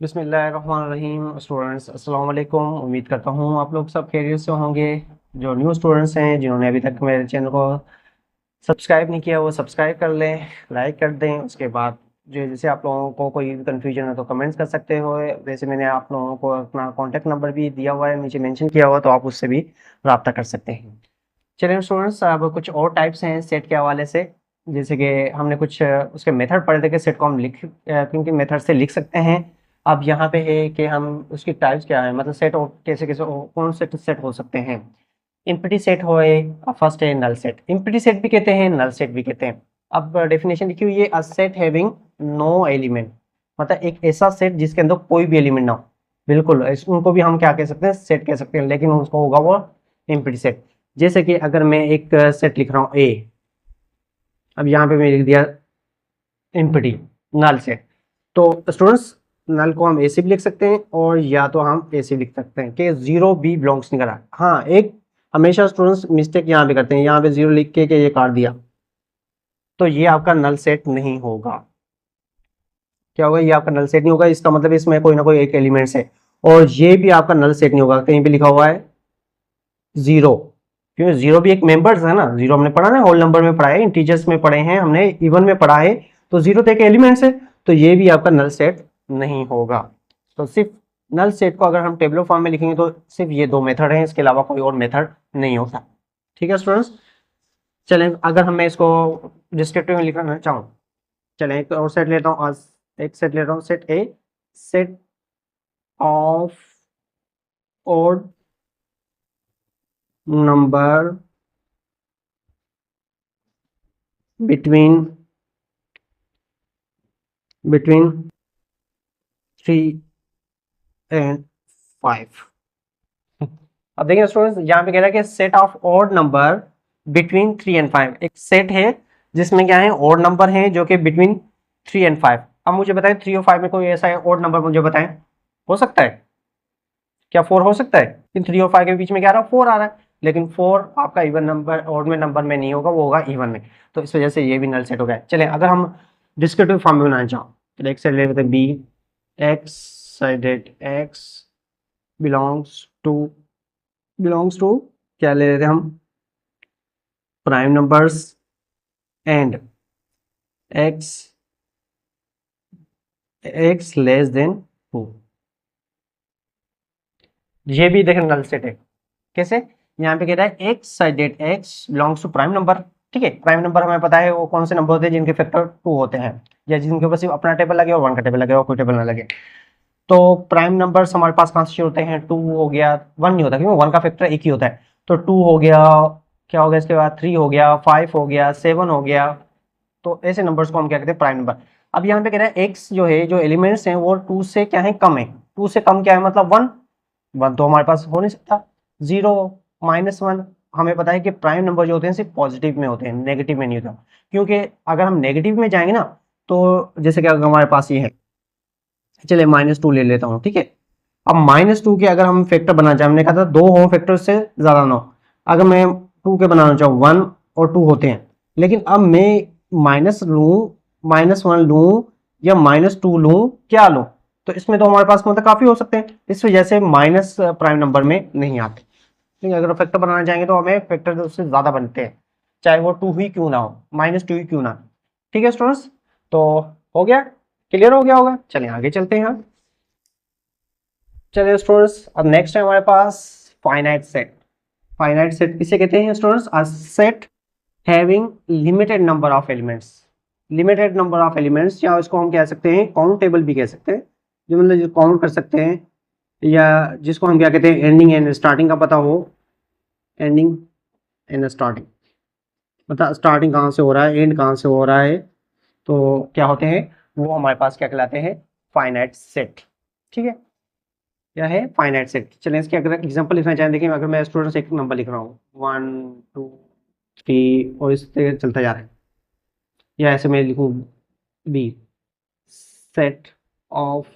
बिस्मिल्लाहिर्रहमानिर्रहीम। स्टूडेंट्स अस्सलाम वालेकुम। उम्मीद करता हूँ आप लोग सब खैरियत से होंगे। जो न्यू स्टूडेंट्स हैं जिन्होंने अभी तक मेरे चैनल को सब्सक्राइब नहीं किया वो सब्सक्राइब कर लें, लाइक कर दें। उसके बाद जो जैसे आप लोगों को कोई भी कन्फ्यूजन है तो कमेंट्स कर सकते हो। वैसे मैंने आप लोगों को अपना कॉन्टैक्ट नंबर भी दिया हुआ है, नीचे मेंशन किया हुआ, तो आप उससे भी रब्ता कर सकते हैं। चलिए स्टूडेंट्स, अब कुछ और टाइप्स हैं सेट के हवाले से। जैसे कि हमने कुछ उसके मेथड पढ़े थे कि सेट को हम किन किन मेथड से लिख सकते हैं। अब यहाँ पे है कि हम उसकी टाइप्स क्या है, मतलब सेट और कैसे कैसे कौन से सेट हो सकते हैं। इम्प्टी सेट हो, फर्स्ट है नल सेट। इम्प्टी सेट भी कहते हैं, नल सेट भी कहते हैं। अब डेफिनेशन लिखी हुई है, a set having no element, मतलब एक ऐसा सेट जिसके अंदर कोई भी एलिमेंट ना हो। बिल्कुल उनको भी हम क्या कह सकते हैं, सेट कह सकते हैं, लेकिन उसको होगा वो इम्प्टी सेट। जैसे कि अगर मैं एक सेट लिख रहा हूँ ए, अब यहाँ पे मैं लिख दिया एम्प्टी नल सेट। तो स्टूडेंट्स, नल को हम ऐसे भी लिख सकते हैं और या तो हम ऐसे लिख सकते हैं कि जीरो बी बिलोंग्स नहीं करा। हाँ, एक हमेशा स्टूडेंट्स मिस्टेक यहाँ पे करते हैं, यहाँ पे जीरो लिख के ये काट दिया, तो ये आपका नल सेट नहीं होगा। क्या होगा, ये आपका नल सेट नहीं होगा। इसका मतलब इसमें कोई ना कोई एक एलिमेंट्स है। और ये भी आपका नल सेट नहीं होगा, कहीं पे लिखा हुआ है जीरो, क्योंकि जीरो भी एक मेंबर्स है ना। जीरो हमने पढ़ा ना, होल नंबर में पढ़ा है, इंटीजर्स में पढ़े हैं हमने, इवन में पढ़ा है। तो जीरो तो एक एलिमेंट्स है, तो ये भी आपका नल सेट नहीं होगा। तो सिर्फ नल सेट को अगर हम टेबल फॉर्म में लिखेंगे तो सिर्फ ये दो मेथड हैं, इसके अलावा कोई और मेथड नहीं होता। ठीक है स्टूडेंट्स। चलें, अगर हम मैं इसको डिस्क्रिप्टिव में लिखना चाहूँ, चलें एक और सेट लेता हूँ। आज एक सेट लेता हूँ, set A, set of odd number between between 3 and 5। अब देखिए स्टूडेंट्स, यहाँ पे कह रहा है कि set of odd number between 3 and 5। एक सेट है जिसमें क्या है, ऑड नंबर है जो कि बिटवीन 3 and 5। अब मुझे बताएं 3 और 5 में कोई ऐसा ऑड नंबर मुझे बताएं, हो सकता है क्या 4 हो सकता है? लेकिन 3 और 5 के बीच में क्या आ रहा है, 4 आ रहा है। लेकिन 4 आपका इवन नंबर, ऑड में नंबर में नहीं होगा, वो होगा इवन में। तो इस वजह से ये भी नल सेट हो गया। चलें, अगर हम डिस्क्रिप्टिव फॉर्म में बनाना चाहो तो एक सेट ले लेते हैं B x sided x belongs to, belongs to क्या ले लेते हैं हम, prime numbers and x x less than 2। ये भी देखें नल सेट है। कैसे, यहाँ पे कह रहा है x sided x belongs to prime number. ठीक है, प्राइम नंबर हमें पता है वो कौन से नंबर होते हैं जिनके फैक्टर 2 होते हैं, या जिनके ऊपर सिर्फ अपना टेबल लगे और 1 का टेबल लगे और कोई टेबल ना लगे। तो प्राइम नंबर्स हमारे पास कहाँ से शुरू होते हैं, 2 हो गया, 1 नहीं होता क्योंकि 1 का फैक्टर एक ही होता है। तो 2 हो गया, क्या हो गया इसके बाद 3 हो गया, 5 हो गया, 7 हो गया। तो ऐसे नंबर्स को हम क्या कहते हैं, प्राइम नंबर। अब यहाँ पे कह रहा है एक्स जो है, जो एलिमेंट्स हैं वो 2 से क्या है, कम है। 2 से कम क्या है, मतलब 1। 1 तो हमारे पास हो नहीं सकता। 0, -1। हमें पता है कि प्राइम नंबर जो होते हैं सिर्फ पॉजिटिव में होते हैं, नेगेटिव में नहीं होता। क्योंकि अगर हम नेगेटिव में जाएंगे ना, तो जैसे कि अगर हमारे पास ये है, चलिए -2 ले लेता हूँ, ठीक है। अब -2 के अगर हम फैक्टर बनाना चाहें, हमने कहा था 2 होम फैक्टर से ज्यादा ना हो। अगर मैं 2 के बनाना चाहूँ, 1 और 2 होते हैं, लेकिन अब मैं माइनस लूँ, -1 लूँ या -2 लूँ, क्या लूँ, तो इसमें तो हमारे पास मतलब काफी हो सकते हैं। इस वजह से माइनस प्राइम नंबर में नहीं आते। ठीक है, अगर फैक्टर बनाना चाहेंगे तो हमें फैक्टर उससे ज्यादा बनते हैं, चाहे वो 2 ही क्यों ना हो, -2 ही क्यों ना। ठीक है स्टूडेंट्स, तो हो गया, क्लियर हो गया होगा। चलिए आगे चलते हैं। चलिए स्टूडेंट्स, अब नेक्स्ट है हमारे पास फाइनाइट सेट। फाइनाइट सेट किसे कहते हैं students, a set having limited number of elements. Limited number of elements, या इसको हम कह सकते हैं काउंटेबल भी कह सकते हैं, जो मतलब जो काउंट कर सकते हैं, या जिसको हम क्या कहते हैं, एंडिंग एंड स्टार्टिंग का पता हो। एंडिंग एंड स्टार्टिंग, मतलब स्टार्टिंग कहाँ से हो रहा है, एंड कहाँ से हो रहा है, तो क्या होते हैं वो हमारे पास क्या कहलाते हैं, फाइनाइट सेट। ठीक है, क्या है, फाइनाइट सेट। चलें इसके अगर एग्जांपल लिखना चाहें, देखिए अगर मैं स्टूडेंट्स एक नंबर लिख रहा हूँ 1 2 3 और इस तरह चलता जा रहा है, या ऐसे मैं लिखूँ B set of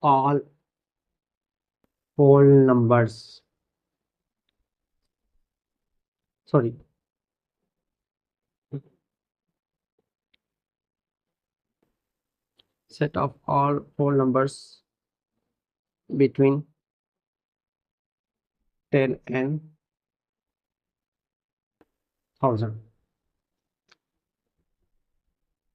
all whole numbers, sorry, set of all whole numbers between 10 and 1000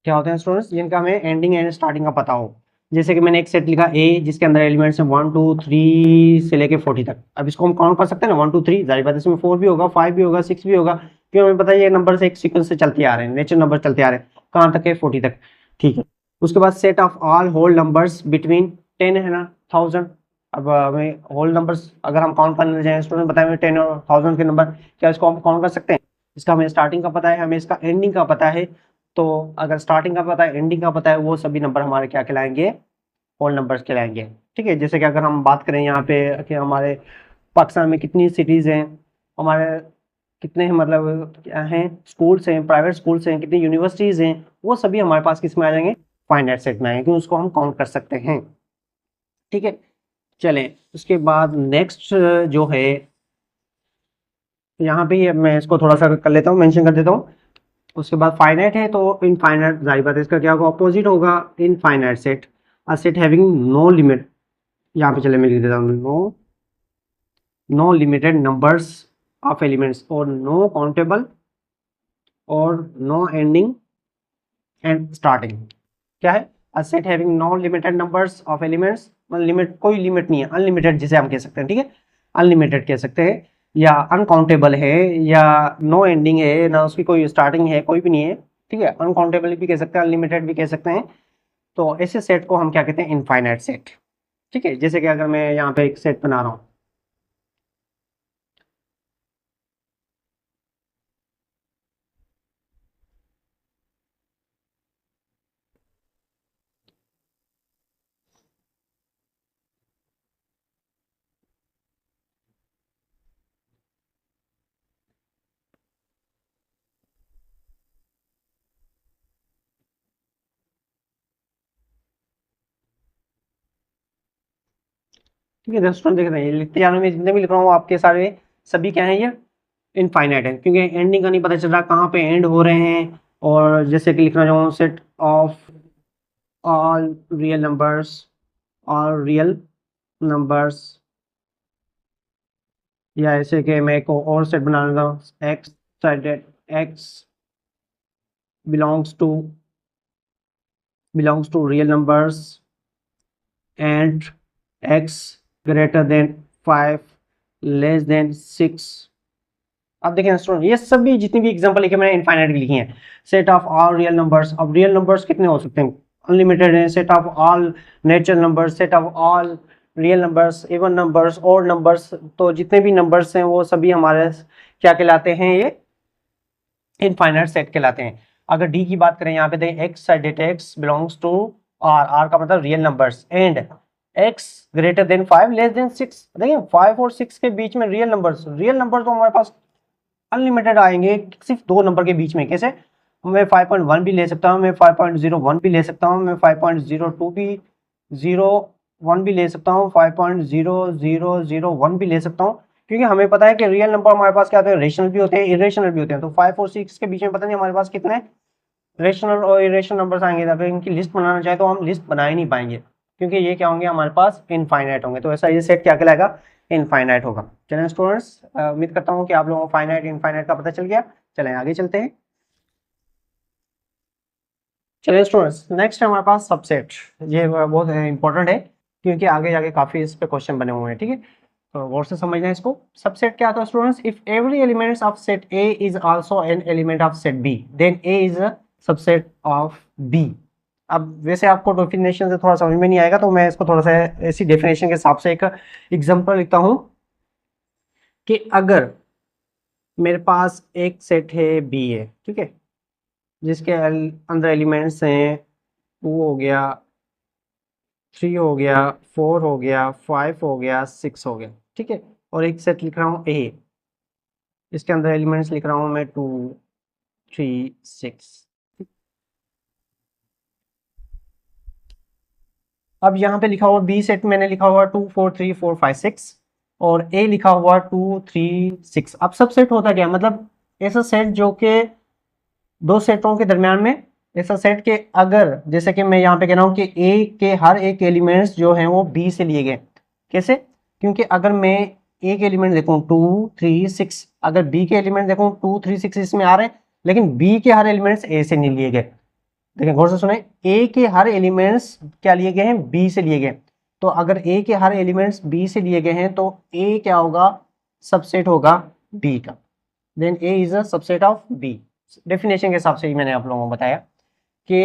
क्या होते हैं स्टूडेंट्स, जिनका हमें एंडिंग एंड स्टार्टिंग का पता हो। जैसे कि मैंने एक सेट लिखा ए, जिसके अंदर एलिमेंट्स हैं 1 2 3 से लेके 40 तक। अब इसको हम काउंट कर सकते हैं ना, 1 2 3, जाहिर बात है इसमें 4 भी होगा, 5 भी होगा, 6 भी होगा, क्योंकि हमें पता है ये नंबर एक सीक्वेंस से चलते आ रहे हैं, नेचुरल नंबर चलते आ रहे हैं। कहाँ तक है? 40 तक। ठीक है, उसके बाद set of all whole numbers between 10 है ना 1000। अब हमें होल नंबर्स अगर हम काउंट करने जाए स्टूडेंट, बताए 10 और 1000 के नंबर, क्या इसको हम काउंट कर सकते हैं? इसका हमें स्टार्टिंग का पता है, हमें इसका एंडिंग का पता है। तो अगर स्टार्टिंग का पता है, एंडिंग का पता है, वो सभी नंबर हमारे क्या कहलाएंगे? होल नंबर्स कहलाएंगे। ठीक है, जैसे कि अगर हम बात करें यहाँ पे कि हमारे पाकिस्तान में कितनी सिटीज़ हैं, हमारे कितने मतलब क्या हैं स्कूल्स हैं, प्राइवेट स्कूल्स हैं, कितनी यूनिवर्सिटीज़ हैं, वो सभी हमारे पास किस में आ जाएंगे? फाइनाइट सेट में आएंगे, क्योंकि उसको हम काउंट कर सकते हैं। ठीक है, चलें उसके बाद नेक्स्ट जो है, यहाँ पे मैं इसको थोड़ा सा कर लेता हूँ, मेंशन कर देता हूँ। उसके बाद फाइनाइट है, तो इनफाइनाइट, जाहिर बात है इसका क्या होगा? ऑपोजिट होगा infinite set. A set having no limit, यहाँ पे चले मैं लिख देता हूँ, no limited numbers of elements और नो काउंटेबल और नो एंडिंग एंड स्टार्टिंग। क्या है? A set having no limited numbers of elements, मतलब लिमिट, कोई लिमिट नहीं है, अनलिमिटेड जिसे हम कह सकते हैं। ठीक है, अनलिमिटेड कह सकते हैं, या अनकाउंटेबल है, या नो एंडिंग है, ना उसकी कोई स्टार्टिंग है, कोई भी नहीं है। ठीक है, अनकाउंटेबल भी कह सकते हैं, अनलिमिटेड भी कह सकते हैं। तो ऐसे सेट को हम क्या कहते हैं? Infinite set. ठीक है, जैसे कि अगर मैं यहाँ पे एक सेट बना रहा हूँ, ठीक है दोस्तों, देख रहे हैं लिखते जा रहे हैं, जितने भी लिख रहा हूँ आपके सारे सभी क्या है? ये इनफाइनाइट है, क्योंकि एंडिंग का नहीं पता चल रहा कहाँ पे एंड हो रहे हैं। और जैसे कि लिखना चाहूँ, set of all real numbers, all real numbers, या ऐसे कि मैं एक और सेट बना लेता हूँ, x sided x belongs to real numbers and x greater than 5 less than 6। अब देखें स्टूडेंट, ये सभी जितनी भी एग्जांपल लिखे मैंने इनफाइनाइट की लिखी हैं। Set of all real numbers, अब रियल नंबर्स कितने हो सकते हैं? अनलिमिटेड है। Set of all natural numbers, set of all real numbers, even numbers, odd numbers, तो जितने भी नंबर्स हैं वो सभी हमारे क्या कहलाते हैं? ये इनफाइनाइट सेट कहलाते हैं। अगर डी की बात करें, यहाँ पे देखें x sided x belongs to R, R का मतलब real numbers, and x greater than 5 less than 6। देखिए 5 और 6 के बीच में रियल नंबर्स, रियल नंबर तो हमारे पास अनलिमिटेड आएंगे, सिर्फ दो नंबर के बीच में। कैसे? मैं 5.1 भी ले सकता हूँ, मैं 5.01 भी ले सकता हूँ, मैं 5.02 भी 01 भी ले सकता हूँ, 5.0001 भी ले सकता हूँ, क्योंकि हमें पता है कि रियल नंबर हमारे पास क्या होते हैं? रेशनल भी होते हैं, इरेशनल भी होते हैं। तो 5 और 6 के बीच में पता नहीं हमारे पास कितने रेशनल और इरेशनल नंबर्स आएंगे। अगर इनकी लिस्ट बनाना चाहे तो हम लिस्ट बना ही नहीं पाएंगे, क्योंकि ये क्या होंगे? हमारे पास इनफाइनाइट होंगे। तो ऐसा ये सेट क्या कहलाएगा? इनफाइनाइट होगा। चलें स्टूडेंट्स, उम्मीद करता हूँ कि आप लोगों को फाइनाइट इनफाइनाइट का पता चल गया। चलें आगे चलते हैं। चलिए स्टूडेंट्स, नेक्स्ट है हमारे पास सबसेट। ये बहुत इंपॉर्टेंट है, क्योंकि आगे जाके काफी इस पे क्वेश्चन बने हुए हैं। ठीक है, तो गौर से समझना है इसको। सबसेट क्या आता है students? If every elements of set A is also an element of set B, then A is a subset of B. अब वैसे आपको डेफिनेशन से थोड़ा समझ में नहीं आएगा, तो मैं इसको थोड़ा सा ऐसी डेफिनेशन के हिसाब से एक एग्जांपल लिखता हूँ कि अगर मेरे पास एक सेट है बी है, ठीक है, जिसके अंदर एलिमेंट्स हैं 2 हो गया, 3 हो गया, 4 हो गया, 5 हो गया, 6 हो गया। ठीक है, और एक सेट लिख रहा हूँ ए, इसके अंदर एलिमेंट्स लिख रहा हूँ मैं 2 3 6। अब यहाँ पे लिखा हुआ बी सेट मैंने लिखा हुआ 2 4 3 4 5 6, और ए लिखा हुआ 2 3 6। अब सब सेट होता क्या? मतलब ऐसा सेट जो कि दो सेटों के दरमियान में ऐसा सेट के अगर जैसे कि मैं यहाँ पे कह रहा हूँ कि ए के हर एक एलिमेंट्स जो हैं वो बी से लिए गए। कैसे? क्योंकि अगर मैं ए के एलिमेंट देखूँ 2 3 6, अगर बी के एलिमेंट देखूँ 2 3 6 इसमें आ रहे हैं, लेकिन बी के हर एलिमेंट्स ए से नहीं लिए गए। देखिए गौर से सुने, ए के हर एलिमेंट्स क्या लिए गए हैं? बी से लिए गए। तो अगर ए के हर एलिमेंट्स बी से लिए गए हैं तो ए क्या होगा? सबसेट होगा बी का। Then A is a subset of B. Definition के हिसाब से ही मैंने आप लोगों को बताया कि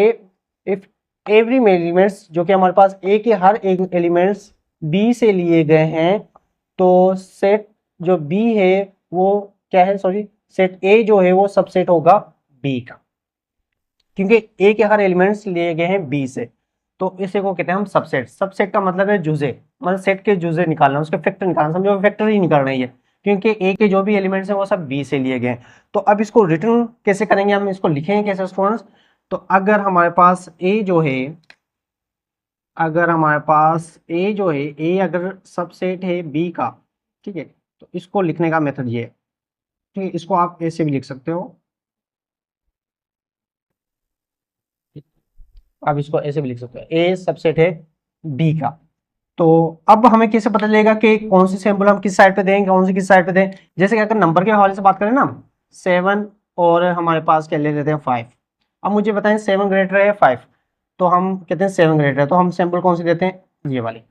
इफ एवरी एलिमेंट्स जो कि हमारे पास ए के हर एक एलिमेंट्स बी से लिए गए हैं तो सेट जो बी है वो क्या है? सॉरी, सेट ए जो है वो सबसेट होगा बी का, क्योंकि ए के हर एलिमेंट्स लिए गए हैं बी से। तो इसे को कहते हैं हम सबसेट। सबसेट का मतलब है जुजे, मतलब सेट के जुजे निकालना, उसके फैक्टर निकालना। समझो फैक्टर ही निकाल रही है, क्योंकि ए के जो भी एलिमेंट्स हैं वो सब बी से लिए गए हैं। तो अब इसको रिटर्न कैसे करेंगे, हम इसको लिखेंगे कैसे स्टूडेंट्स? तो अगर हमारे पास ए जो है, अगर हमारे पास ए जो है, ए अगर सबसेट है बी का, ठीक है, तो इसको लिखने का मेथड ये है। ठीक है, इसको आप ऐसे भी लिख सकते हो, आप इसको ऐसे भी लिख सकते हो, ए सबसेट है बी का। तो अब हमें कैसे पता चलेगा कि कौन सी सैंपल हम किस साइड पे दें, कौन सी किस साइड पे दें? जैसे कि अगर नंबर के हवाले से बात करें ना, 7 और हमारे पास क्या ले लेते हैं 5। अब मुझे बताएं 7 ग्रेटर है 5, तो हम कहते हैं 7 ग्रेटर है, तो हम सैंपल कौन सी देते हैं? ये वाली।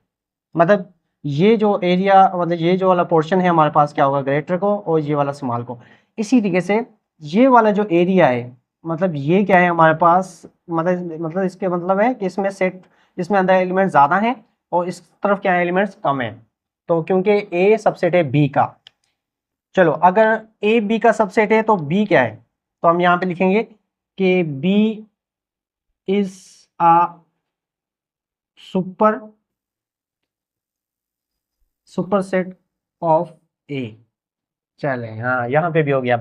मतलब ये जो एरिया, मतलब ये जो वाला पोर्शन है हमारे पास क्या होगा? ग्रेटर को, और ये वाला स्मॉल को। इसी तरीके से ये वाला जो एरिया है, मतलब ये क्या है हमारे पास? मतलब इसके मतलब है कि इसमें सेट, इसमें अंदर एलिमेंट ज़्यादा हैं और इस तरफ क्या है? एलिमेंट्स कम है। तो क्योंकि ए सबसेट है बी का, चलो अगर ए बी का सबसेट है तो बी क्या है? तो हम यहाँ पे लिखेंगे कि B is a super superset of A. चले, हाँ यहाँ पे भी हो गया।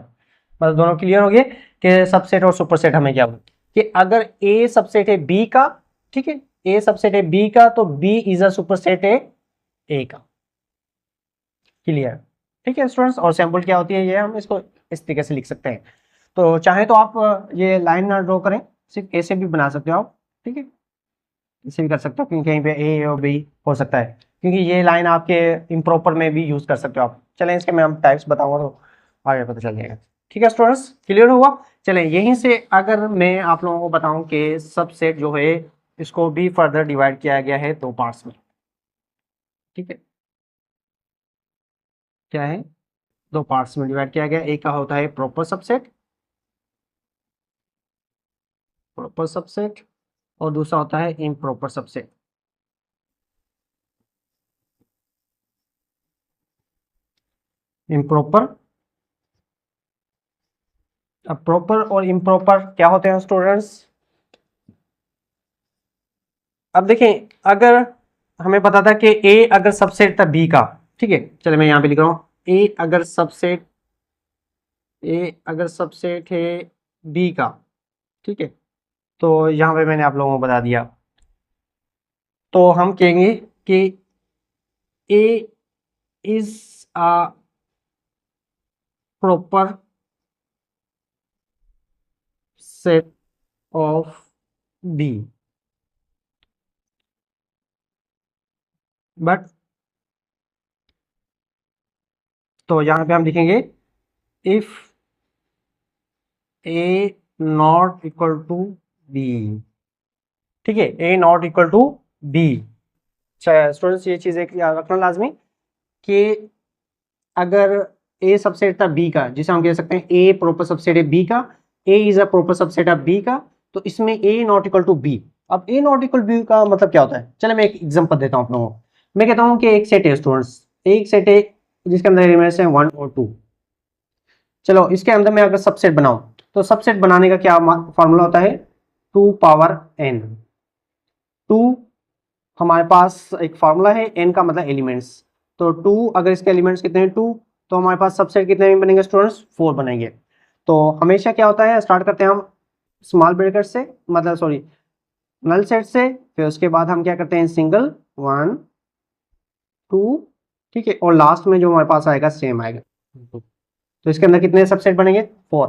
मतलब दोनों क्लियर हो गए कि सबसेट और सुपरसेट हमें क्या होगा कि अगर ए सबसेट है बी का, ठीक है, ए सबसेट है बी का, तो बी इज अ सुपरसेट है ए का। क्लियर? ठीक है स्टूडेंट्स, और सैंपल क्या होती है ये हम इसको इस तरीके से लिख सकते हैं। तो चाहे तो आप ये लाइन ना ड्रॉ करें, सिर्फ ऐसे भी बना सकते हो आप, ठीक है, इसे भी कर सकते हो, क्योंकि कहीं पे ए और बी हो सकता है, क्योंकि ये लाइन आपके इम्प्रॉपर में भी यूज कर सकते हो आप। चलें इसके मैं हम टाइप्स बताऊंगा तो आगे पता चल जाएगा। ठीक है स्टूडेंट्स, क्लियर हुआ? चलें यहीं से अगर मैं आप लोगों को बताऊं कि सबसेट जो है इसको भी फर्दर डिवाइड किया गया है दो पार्ट्स में। ठीक है, क्या है? दो पार्ट्स में डिवाइड किया गया। एक का होता है प्रॉपर सबसेट, और दूसरा होता है इम्प्रॉपर सबसेट। इम्प्रॉपर, अब प्रॉपर और इम्प्रॉपर क्या होते हैं स्टूडेंट्स? अब देखें, अगर हमें पता था कि ए अगर सबसेट था बी का, ठीक है, चलो मैं यहाँ पे लिख रहा हूँ, ए अगर सबसेट है बी का, ठीक है, तो यहाँ पे मैंने आप लोगों को बता दिया। तो हम कहेंगे कि A is a proper set of B, but तो यहाँ पे हम लिखेंगे if A not equal to B. ठीक है, A not equal to B. Students ये चीज़ एक याद रखना लाजमी कि अगर ए सबसेट था बी का, जिसे हम कह सकते हैं ए प्रॉपर सबसेट है बी का, A is a proper subset of B का, तो इसमें A not equal to B. अब ए नॉट इक्वल बी का मतलब क्या होता है? चलो मैं एक एग्जांपल देता हूं आप लोगों को। मैं कहता हूं कि एक सेट है स्टूडेंट्स, एक सेट है जिसके अंदर एलिमेंट्स हैं 1 और 2। चलो इसके अंदर मैं अगर सबसेट बनाऊं, तो सबसेट बनाने का क्या फॉर्मूला होता है? 2 पावर n। 2 हमारे पास एक फार्मूला है, n का मतलब एलिमेंट्स। तो 2 अगर इसके एलिमेंट्स कितने हैं 2, तो हमारे पास सबसेट कितने में बनेंगे स्टूडेंट्स? 4 बनेंगे। तो हमेशा क्या होता है, स्टार्ट करते हैं हम स्मॉल ब्रैकेट से, मतलब सॉरी नल सेट से, फिर उसके बाद हम क्या करते हैं सिंगल 1 2, ठीक है, और लास्ट में जो हमारे पास आएगा सेम आएगा। तो इसके अंदर कितने सबसेट बनेंगे? 4।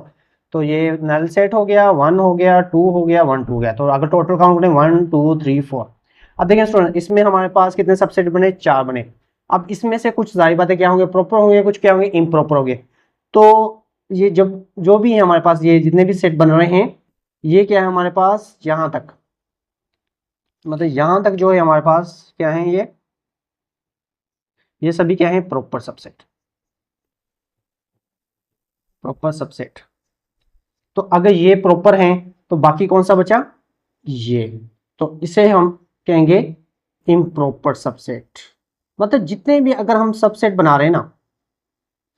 तो ये नल सेट हो गया, 1 हो गया, 2 हो गया, 1 2 हो गया। तो अगर टोटल काउंट करें 1 2 3 4। अब देखिए स्टूडेंट, इसमें हमारे पास कितने सबसेट बने, 4 बने। अब इसमें से कुछ जारी बातें क्या होंगे, प्रॉपर होंगे, कुछ क्या होंगे, इम्प्रॉपर होंगे। तो ये जब जो भी है हमारे पास, ये जितने भी सेट बन रहे हैं, ये क्या है हमारे पास, यहाँ तक, मतलब यहाँ तक जो है हमारे पास क्या है, ये सभी क्या है, प्रॉपर सबसेट, प्रॉपर सबसेट। तो अगर ये प्रॉपर है तो बाकी कौन सा बचा, ये, तो इसे हम कहेंगे इम्प्रॉपर सबसेट। मतलब जितने भी अगर हम सबसेट बना रहे हैं ना,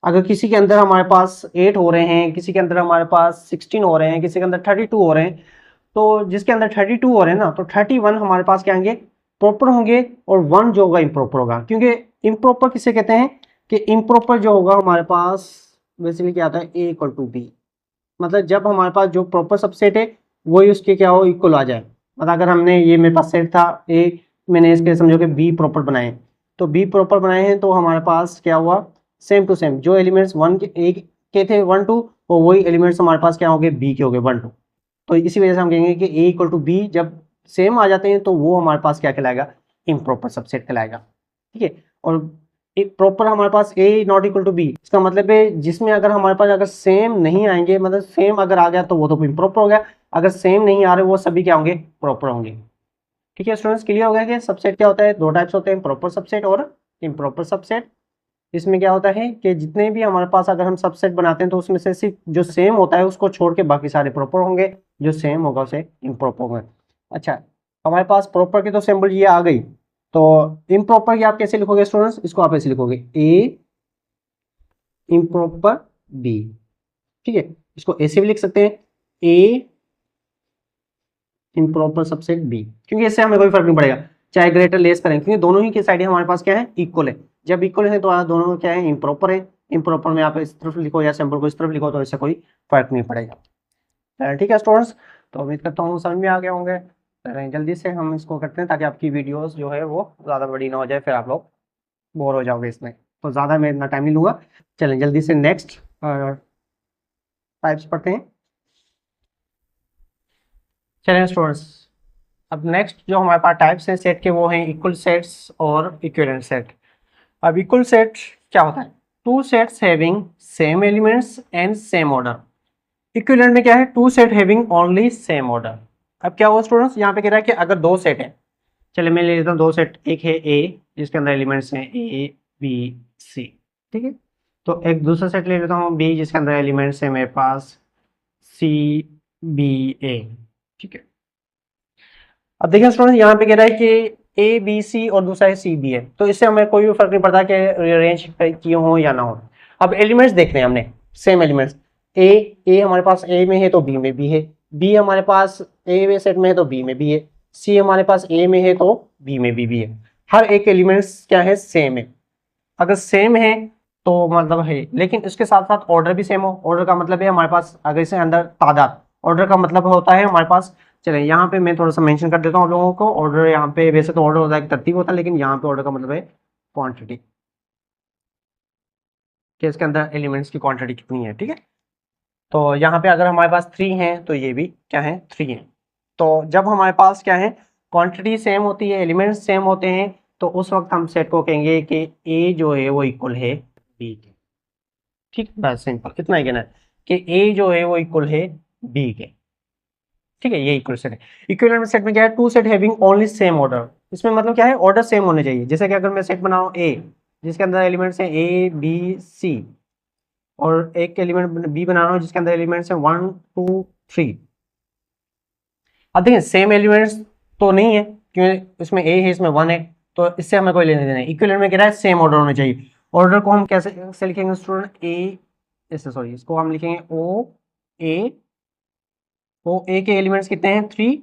अगर किसी के अंदर हमारे पास 8 हो रहे हैं, किसी के अंदर हमारे पास 16 हो रहे हैं, किसी के अंदर 32 हो रहे हैं, तो जिसके अंदर 32 हो रहे हैं ना, तो 31 हमारे पास क्या होंगे, प्रॉपर होंगे, और 1 जो होगा इम्प्रॉपर होगा। क्योंकि इम्प्रॉपर किसे कहते हैं, कि इम्प्रॉपर जो होगा हमारे पास बेसिकली क्या आता है, ए इक्वल टू बी। मतलब जब हमारे पास जो प्रॉपर सबसेट है वही उसके क्या हो, इक्वल आ जाए। मतलब अगर हमने ये मेरे पास सेट था ए, मैंने इसके समझो कि बी प्रॉपर बनाए, तो बी प्रॉपर बनाए हैं, तो हमारे पास क्या हुआ, सेम टू सेम जो एलिमेंट्स 1 के ए के थे 1 2, और वही एलिमेंट्स हमारे पास क्या हो गए, बी के हो गए 1 2। तो इसी वजह से हम कहेंगे कि ए इक्वल टू बी जब सेम आ जाते हैं तो वो हमारे पास क्या कहलाएगा, इम्प्रॉपर सबसेट कहलाएगा। ठीक है। और एक प्रॉपर हमारे पास ए नॉट इक्वल टू बी, इसका मतलब है जिसमें अगर हमारे पास अगर सेम नहीं आएंगे, मतलब सेम अगर आ गया तो वो तो इम्प्रॉपर हो गया, अगर सेम नहीं आ रहे वो सभी क्या होंगे, प्रॉपर होंगे। ठीक है स्टूडेंट्स, क्लियर हो गया कि सबसेट क्या होता है, दो टाइप्स होते हैं, प्रॉपर सबसेट और इम्प्रॉपर सबसेट। इसमें क्या होता है कि जितने भी हमारे पास अगर हम सबसेट बनाते हैं तो उसमें से सिर्फ जो सेम होता है उसको छोड़ के बाकी सारे प्रॉपर होंगे, जो सेम होगा उसे इम्प्रॉपर होंगे। अच्छा, हमारे पास प्रॉपर की तो सिंबल ये आ गई, तो इम्प्रॉपर की आप कैसे लिखोगे स्टूडेंट्स, इसको आप ऐसे लिखोगे ए इम्प्रॉपर बी। ठीक है, इसको ऐसे भी लिख सकते हैं, ए इम्प्रॉपर सबसेट बी, क्योंकि इससे हमें कोई फर्क नहीं पड़ेगा चाहे ग्रेटर लेस करें, क्योंकि दोनों ही की साइड हमारे पास क्या है, इक्वल है। जब इक्वल है तो दोनों क्या है, इम्प्रॉपर है। इम्प्रॉपर में आप इस तरफ लिखो या सिंबल को इस तरफ लिखो तो इससे कोई फर्क नहीं पड़ेगा। ठीक है स्टूडेंट्स, तो उम्मीद करता हूँ समझ में आ गया होंगे। जल्दी से हम इसको करते हैं ताकि आपकी वीडियोस जो है वो ज़्यादा बड़ी ना हो जाए, फिर आप लोग बोर हो जाओगे इसमें, तो ज़्यादा मैं इतना टाइम नहीं लूँगा। चलें जल्दी से नेक्स्ट टाइप्स पढ़ते हैं। चलें स्टूडेंट्स, अब नेक्स्ट जो हमारे पास टाइप्स हैं सेट के वो हैं इक्वल सेट्स और इक्विवेलेंट सेट। अब इक्वल सेट क्या होता है, two sets having same elements and same order. Equivalent में क्या है, two set having only same order. अब क्या हुआ स्टूडेंट्स, यहाँ पे कह रहा है कि अगर दो सेट है, चलिए मैं ले लेता हूँ दो सेट, एक है ए जिसके अंदर एलिमेंट्स हैं ए बी सी, ठीक है, तो एक दूसरा सेट ले लेता हूँ बी जिसके अंदर एलिमेंट्स हैं मेरे पास सी बी ए। ठीक है, अब देखिए स्टूडेंट यहाँ पे कह रहा है कि ए बी सी और दूसरा है सी बी है, तो इससे हमें कोई भी फर्क नहीं पड़ता कि रेंज किए हो या ना हो। अब एलिमेंट्स देखने हैं हमने, सेम एलिमेंट्स, ए हमारे पास ए में है तो बी में भी है, बी हमारे पास ए में सेट में है तो बी में भी है, सी हमारे पास ए में है तो बी में भी है। हर एक एलिमेंट्स क्या है, सेम है। अगर सेम है तो मतलब है, लेकिन इसके साथ साथ ऑर्डर भी सेम हो। ऑर्डर का मतलब है हमारे पास अगर इसके अंदर तादाद, ऑर्डर का मतलब होता है हमारे पास, चले यहाँ पे मैं थोड़ा सा मेंशन कर देता हूँ आप लोगों को। ऑर्डर यहाँ पे वैसे तो ऑर्डर होता है, तरतीब होता है, लेकिन यहाँ पे ऑर्डर का मतलब है क्वांटिटी, कि इसके अंदर एलिमेंट्स की क्वांटिटी कितनी है। ठीक है, तो यहाँ पे अगर हमारे पास 3 है तो ये भी क्या है, 3 है। तो जब हमारे पास क्या है, क्वांटिटी सेम होती है, एलिमेंट्स सेम होते हैं, तो उस वक्त हम सेट को कहेंगे कि ए जो है वो इक्वल है बी के। ठीक, बस सिंपल इतना ही कहना है कि ए जो है वो इक्वल है बी के। ठीक है, ये इक्वल सेट है। इक्विवेलेंट सेट में क्या है, two set having only same order. इसमें मतलब क्या है, ऑर्डर सेम होने चाहिए। जैसे कि अगर मैं सेट बना रहा हूँ ए जिसके अंदर एलिमेंट्स हैं ए बी सी, और एक एलिमेंट बी बना रहा हूँ जिसके अंदर एलिमेंट्स हैं 1 2 3। अब देखिए सेम एलिमेंट्स तो नहीं है क्योंकि इसमें ए है इसमें 1 है, तो इससे हमें कोई लेने देना है। इक्विवेलेंट में कह रहा है सेम ऑर्डर होना चाहिए। ऑर्डर को हम कैसे लिखेंगे स्टूडेंट, ए इससे सॉरी इसको हम लिखेंगे ओ ए के एलिमेंट्स कितने हैं 3,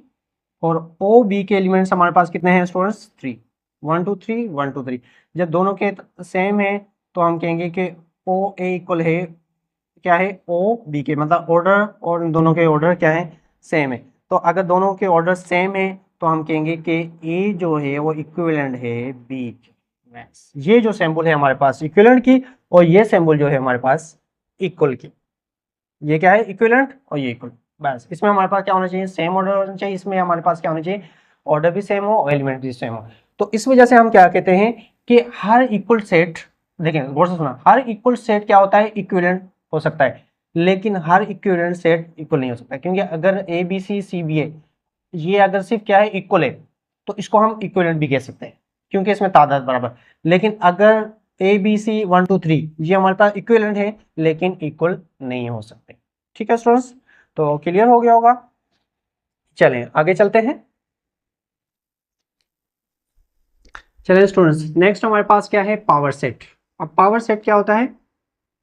और ओ बी के एलिमेंट्स हमारे पास कितने हैं स्टूडेंट्स 3, 1 2 3 1 2 3। जब दोनों के सेम है तो हम कहेंगे कि ओ ए इक्वल है क्या है, ओ बी के, मतलब ऑर्डर और इन दोनों के ऑर्डर क्या है, सेम है। तो अगर दोनों के ऑर्डर सेम है तो हम कहेंगे कि ए जो है वो इक्विवेलेंट है बी के। ये जो सिंबल है हमारे पास इक्विवेलेंट की, और ये सिंबल जो है हमारे पास इक्वल की। ये क्या है, इक्विवेलेंट, और ये इक्वल। बस इसमें हमारे पास क्या होना चाहिए, सेम ऑर्डर होना चाहिए। इसमें हमारे पास क्या होना चाहिए, ऑर्डर भी सेम हो और एलिमेंट भी सेम हो। तो इस वजह से हम क्या कहते हैं कि हर इक्वल सेट, देखें गौर से सुना, हर इक्वल सेट क्या होता है, इक्विवेलेंट हो सकता है, लेकिन हर इक्विवेलेंट सेट इक्वल नहीं हो सकता, क्योंकि अगर A B C C B ए ये अगर सिर्फ क्या है, इक्वल है, तो इसको हम इक्विवेलेंट भी कह सकते हैं, क्योंकि इसमें तादाद बराबर। लेकिन अगर ए बी सी 1 2 3 ये हमारे पास इक्विवेलेंट है, लेकिन इक्वल नहीं हो सकते। ठीक है स्टूडेंट्स, तो क्लियर हो गया होगा। चलें आगे चलते हैं। चलिए स्टूडेंट्स, नेक्स्ट हमारे पास क्या है, पावर सेट। अब पावर सेट क्या होता है,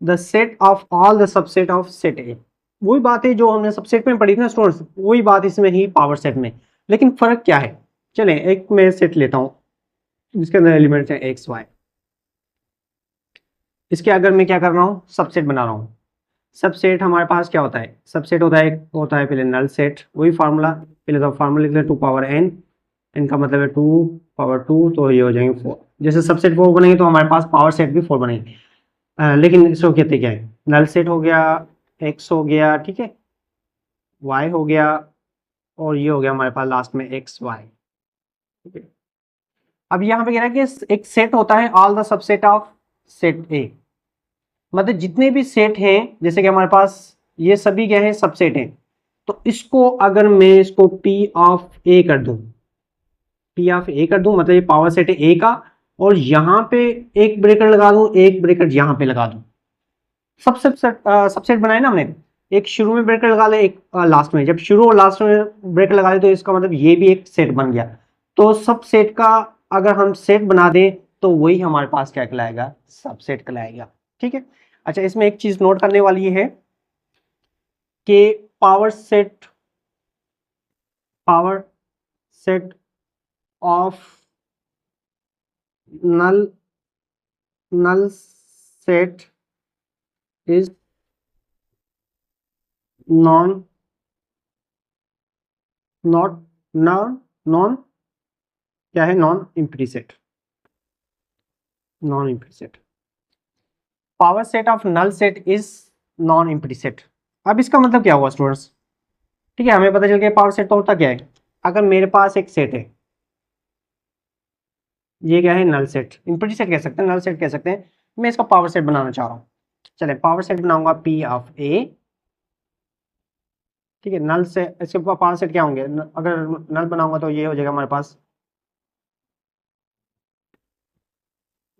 the set of all the subset of set ए। वही बात है जो हमने सबसेट में पढ़ी थी ना स्टूडेंट्स, वही बात इसमें ही पावर सेट में, लेकिन फर्क क्या है। चलें एक मैं सेट लेता हूं जिसके अंदर एलिमेंट्स हैं एक्स वाई। इसके अगर मैं क्या कर रहा हूँ, सबसेट बना रहा हूँ। सबसेट हमारे पास क्या होता है, सबसेट होता है पहले नल सेट, वही फार्मूला, पहले तो फार्मूला लिख लें 2 पावर n, n का मतलब है 2 पावर 2, तो ये हो जाएंगे 4। जैसे सबसेट 4 बनेंगे तो हमारे पास पावर सेट भी 4 बनेंगे। लेकिन इसको कहते क्या है, नल सेट हो गया, x हो गया, ठीक है, y हो गया, और ये हो गया हमारे पास लास्ट में एक्स वाई। ठीक है, अब यहाँ पे कह रहा है कि एक सेट होता है all the subset of set ए, मतलब जितने भी सेट हैं, जैसे कि हमारे पास ये सभी क्या है, सबसेट हैं। तो इसको अगर मैं इसको P ऑफ A कर दूं, P ऑफ A कर दूं, मतलब ये पावर सेट है A का, और यहां पे एक ब्रेकर लगा दूं, एक ब्रेकर यहां पे लगा दूं। सबसेट बनाए ना हमने, एक शुरू में ब्रेकर लगा ले, एक लास्ट में। जब शुरू और लास्ट में ब्रेकर लगा ले तो इसका मतलब ये भी एक सेट बन गया। तो सब सेट का अगर हम सेट बना दें तो वही हमारे पास क्या कहलाएगा, सबसेट कहलाएगा। ठीक है, अच्छा इसमें एक चीज नोट करने वाली है कि power set of null set is non not non क्या है, non empty set. Non empty set, power set of null set is non empty set. अब इसका मतलब क्या हुआ स्टूडेंट्स, ठीक है, हमें पता चल गया पावर सेट तो होता क्या है। अगर मेरे पास एक सेट है, ये क्या है, नल सेट, एम्प्टी सेट कह सकते हैं, नल सेट कह सकते हैं। मैं इसका पावर सेट बनाना चाह रहा हूँ, चले पावर सेट बनाऊंगा P ऑफ A। ठीक है, नल से इसके पावर सेट क्या होंगे, अगर नल बनाऊंगा तो ये हो जाएगा हमारे पास।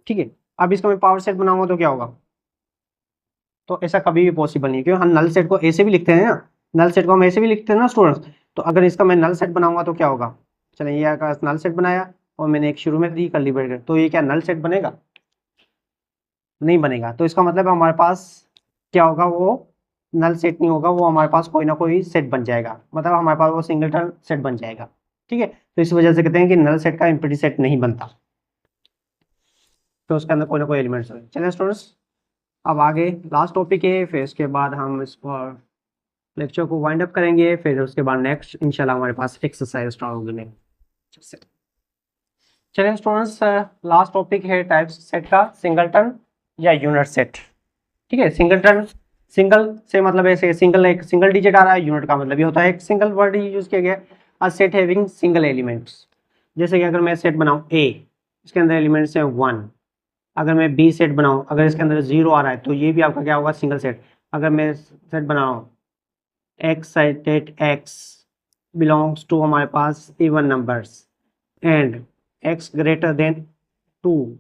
ठीक है, अब इसका मैं पावर सेट बनाऊंगा तो क्या होगा, तो ऐसा कभी भी पॉसिबल नहीं है, क्योंकि हम नल सेट को ऐसे भी लिखते हैं ना, नल सेट को हम ऐसे भी लिखते हैं ना स्टूडेंट्स। तो अगर इसका मैं नल सेट बनाऊंगा तो क्या होगा, चले ये नल सेट बनाया और मैंने एक शुरू में दी कर ली ब्रेकेट, तो ये क्या नल सेट बनेगा, नहीं बनेगा। तो इसका मतलब हमारे पास क्या होगा, वो नल सेट नहीं होगा, वो हमारे पास कोई ना कोई सेट बन जाएगा, मतलब हमारे पास वो सिंगलटन सेट बन जाएगा। ठीक है, तो इस वजह से कहते हैं कि नल सेट का एम्प्टी सेट नहीं बनता, तो उसके अंदर कोई ना कोई एलिमेंट्स होंगे। चलिए स्टूडेंट्स, अब आगे लास्ट टॉपिक है, फिर इसके बाद हम इसको लेक्चर को वाइंड अप करेंगे, फिर उसके बाद नेक्स्ट इंशाल्लाह हमारे पास एक्सरसाइज स्टार्ट होगी। चलिए स्टूडेंट्स, लास्ट टॉपिक है टाइप्स सेट का, सिंगलटन या यूनिट सेट। ठीक है, सिंगलटन, सिंगल से मतलब ऐसे सिंगल, एक सिंगल डिजिट आ रहा है, यूनिट का मतलब ये होता है एक सिंगल वर्ड यूज किया गया, अ सेट हैविंग सिंगल एलिमेंट्स। जैसे कि अगर मैं सेट बनाऊं A, इसके अंदर एलिमेंट्स हैं 1। अगर मैं B सेट बनाऊं, अगर इसके अंदर 0 आ रहा है तो ये भी आपका क्या होगा, सिंगल सेट। अगर मैं सेट बनाऊं x set x belongs to हमारे पास even numbers and x greater than 2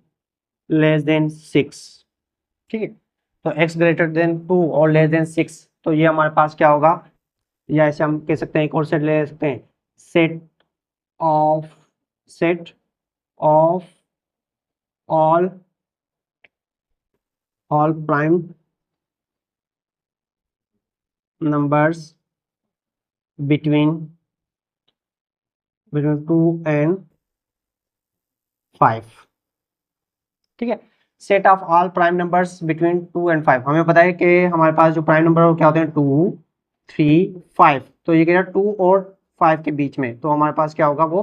less than 6। ठीक है, तो x ग्रेटर देन 2 और लेस देन 6, तो ये हमारे पास क्या होगा, या ऐसे हम कह सकते हैं, एक और सेट ले सकते हैं, set of all prime numbers between 2 and 5। ठीक है, set of all prime numbers between 2 and 5। हमें पता है कि हमारे पास जो प्राइम नंबर क्या होते हैं, 2 3 5, तो ये कह रहा है 2 और 5 के बीच में, तो हमारे पास क्या होगा, वो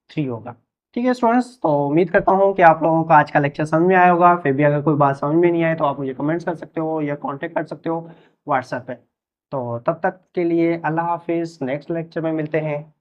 3 होगा। ठीक है स्टूडेंट्स, तो उम्मीद करता हूँ कि आप लोगों का आज का लेक्चर समझ में आया होगा। फिर भी अगर कोई बात समझ में नहीं आए तो आप मुझे कमेंट्स कर सकते हो या कांटेक्ट कर सकते हो व्हाट्सएप पे। तो तब तक के लिए अल्लाह हाफिज़, नेक्स्ट लेक्चर में मिलते हैं।